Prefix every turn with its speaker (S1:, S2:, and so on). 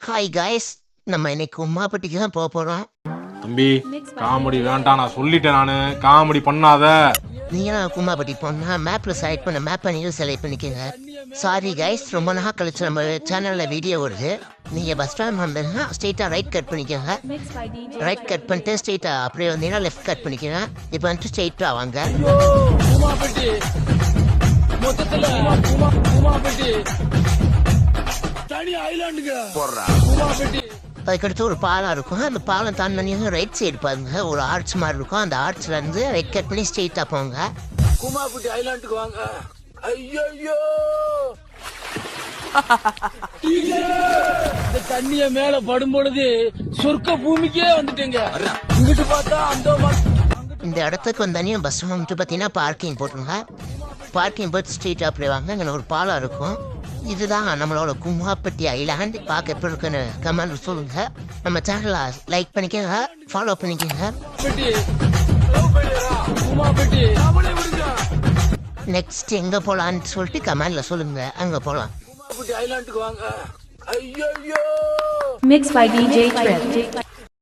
S1: Hi guys, நம்ம இன்னைக்கு உமாப்பட்டிக்கு தான் போக போகிறோம்.
S2: தம்பி காமெடி வேண்டாம், நான் சொல்லிட்டேன். நானு காமெடி பண்ணாத.
S1: நீங்கள் உமாப்பட்டி போனால் மேப்பில் செலக்ட் பண்ண மேப்பை நீங்கள் செலக்ட் பண்ணிக்கோங்க. சாரி கைஸ், ரொம்ப நாள் கழிச்சு நம்ம சேனலில் வீடியோ வருது. நீங்கள் பஸ் ஸ்டாண்ட் வந்தீங்கன்னா ஸ்ட்ரெயிட்டாக ரைட் கட் பண்ணிக்கோங்க. ரைட் கட் பண்ணிட்டு ஸ்ட்ரெயிட்டாக அப்படியே வந்தீங்கன்னா லெஃப்ட் கட் பண்ணிக்கோங்க. இப்போ வந்துட்டு ஸ்ட்ரெயிட்டாக வாங்க. அதுக்கடுத்து ஒரு பாலம் இருக்கும். அந்த பாலம் தாண்டி ரைட் சைடு பாருங்க, ஒரு ஆர்ச் மாதிரி இருக்கும். அந்த ஆர்ச்ல இருந்து ரைட் கட் பண்ணி ஸ்ட்ரெயிட்டா போங்க.
S3: குமாபட்டி ஐலாண்டுக்கு வாங்க. ஐயோ இந்த தண்ணிய மேல படும் பொழுது சொர்க்க பூமிக்கே வந்துட்டேங்க. இங்கிட்டு பார்த்தா
S1: இந்த இடத்துக்கு வந்தானே பஸ் வந்துட்டு பார்த்தீங்கன்னா பார்க்கிங் போட்டுருங்க. பார்க்கிங் போட்டு ஸ்ட்ரெயிட்டாக அப்படியே வாங்க. இங்கே ஒரு பாலம் இருக்கும். இதுதான் நம்மளோட குமாப்பட்டி ஐலாண்ட். பார்க்க எப்படி இருக்குன்னு கமெண்ட் சொல்லுங்க. நம்ம சேனலை லைக் பண்ணிக்கோங்க, ஃபாலோ பண்ணிக்கோங்க. நெக்ஸ்ட் எங்கே போகலான்னு சொல்லிட்டு கமெண்ட்ல சொல்லுங்க, அங்கே போகலாம்.
S3: ஐலாண்டுக்கு வாங்க. ஐயோ
S4: Mixed by DJ Trip.